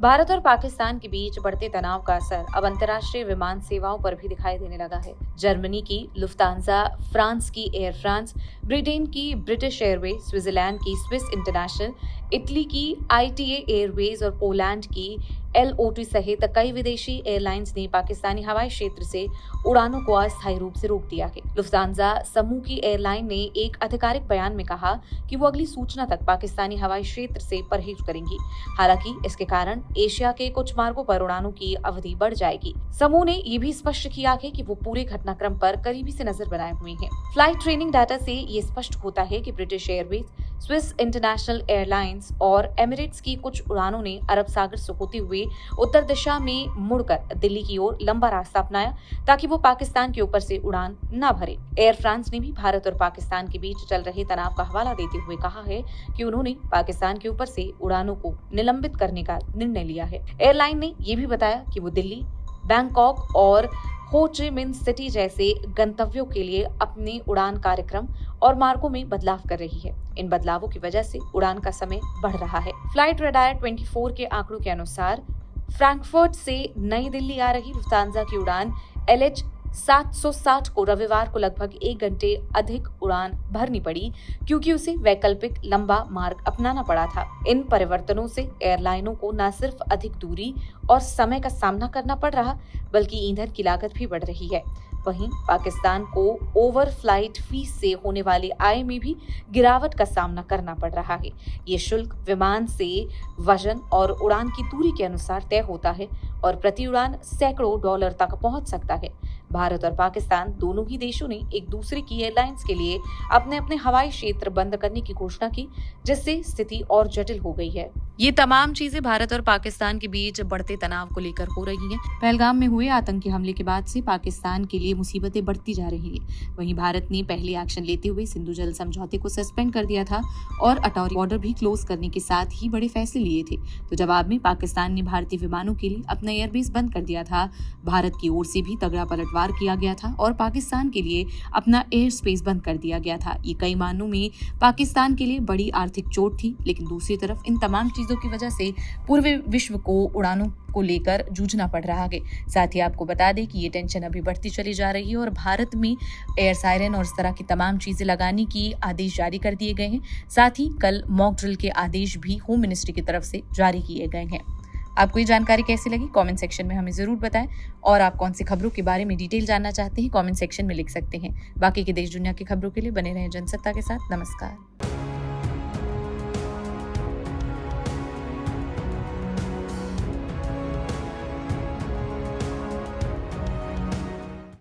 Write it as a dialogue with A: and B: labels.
A: भारत और पाकिस्तान के बीच बढ़ते तनाव का असर अब अंतर्राष्ट्रीय विमान सेवाओं पर भी दिखाई देने लगा है। जर्मनी की लुफ्तांजा, फ्रांस की एयर फ्रांस, ब्रिटेन की ब्रिटिश एयरवेज, स्विट्जरलैंड की स्विस इंटरनेशनल, इटली की आईटीए एयरवेज और पोलैंड की एलओटी सहित कई विदेशी एयरलाइंस ने पाकिस्तानी हवाई क्षेत्र से उड़ानों को अस्थायी रूप से रोक दिया है। लुफ्तांजा समूह की एयरलाइन ने एक आधिकारिक बयान में कहा कि वो अगली सूचना तक पाकिस्तानी हवाई क्षेत्र से परहेज करेंगी। हालांकि इसके कारण एशिया के कुछ मार्गों पर उड़ानों की अवधि बढ़ जाएगी। समूह ने ये भी स्पष्ट किया है कि वो पूरे घटनाक्रम पर करीबी से नजर बनाए हुए हैं। फ्लाइट ट्रेनिंग डाटा से ये स्पष्ट होता है कि British Airways, Swiss international airlines और एमिरेट्स की कुछ उड़ानों ने अरब सागर से होते हुए उत्तर दिशा में मुड़कर दिल्ली की ओर लंबा रास्ता अपनाया ताकि वो पाकिस्तान के ऊपर से उड़ान न भरे। एयर फ्रांस ने भी भारत और पाकिस्तान के बीच चल रहे तनाव का हवाला देते हुए कहा है कि उन्होंने पाकिस्तान के ऊपर से उड़ानों को निलंबित करने का निर्णय लिया है। एयरलाइन ने यह भी बताया कि वो दिल्ली, बैंकॉक और हो ची मिन सिटी जैसे गंतव्यों के लिए अपने उड़ान कार्यक्रम और मार्गों में बदलाव कर रही है। इन बदलावों की वजह से उड़ान का समय बढ़ रहा है। फ्लाइट रेडार 24 के आंकड़ों के अनुसार फ्रैंकफर्ट से नई दिल्ली आ रही लुफ्तांजा की उड़ान LH 760 को रविवार को लगभग 1 घंटे अधिक उड़ान भरनी पड़ी क्योंकि उसे वैकल्पिक लंबा मार्ग अपनाना पड़ा था। इन परिवर्तनों से एयरलाइनों को न सिर्फ अधिक दूरी और समय का सामना करना पड़ रहा बल्कि ईंधन की लागत भी बढ़ रही है। वहीं पाकिस्तान को ओवर फ्लाइट फीस से होने वाली आय में भी गिरावट का सामना करना पड़ रहा है। ये शुल्क विमान से वजन और उड़ान की दूरी के अनुसार तय होता है और प्रति उड़ान सैकड़ों डॉलर तक पहुंच सकता है। भारत और पाकिस्तान दोनों ही देशों ने एक दूसरे की एयरलाइंस के लिए अपने अपने हवाई क्षेत्र बंद करने की घोषणा की, जिससे स्थिति और जटिल हो गई है। ये तमाम चीजें भारत और पाकिस्तान के बीच बढ़ते तनाव को लेकर हो रही हैं। पहलगाम में हुए आतंकी हमले के बाद से पाकिस्तान के लिए मुसीबतें बढ़ती जा रही हैं। वहीं भारत ने पहले एक्शन लेते हुए सिंधु जल समझौते को सस्पेंड कर दिया था और अटौरी बॉर्डर भी क्लोज करने के साथ ही बड़े फैसले लिए थे। तो जवाब में पाकिस्तान ने भारतीय विमानों के लिए अपना एयरबेस बंद कर दिया था। भारत की ओर से भी तगड़ा पलटवार किया गया था और पाकिस्तान के लिए अपना एयर स्पेस बंद कर दिया गया था। ये कई मायनों में पाकिस्तान के लिए बड़ी आर्थिक चोट थी, लेकिन दूसरी तरफ इन तमाम चीजों की वजह से पूरे विश्व को उड़ानों को लेकर जूझना पड़ रहा है। साथ ही आपको बता दें कि ये टेंशन अभी बढ़ती चली जा रही है और भारत में एयर सायरन और इस तरह की तमाम चीजें लगाने की आदेश जारी कर दिए गए हैं। साथ ही कल मॉक ड्रिल के आदेश भी होम मिनिस्ट्री की तरफ से जारी किए गए हैं। आपको ये जानकारी कैसी लगी कमेंट सेक्शन में हमें जरूर बताएं और आप कौन सी खबरों के बारे में डिटेल जानना चाहते हैं कमेंट सेक्शन में लिख सकते हैं। बाकी के देश दुनिया की खबरों के लिए बने रहें जनसत्ता के साथ। नमस्कार।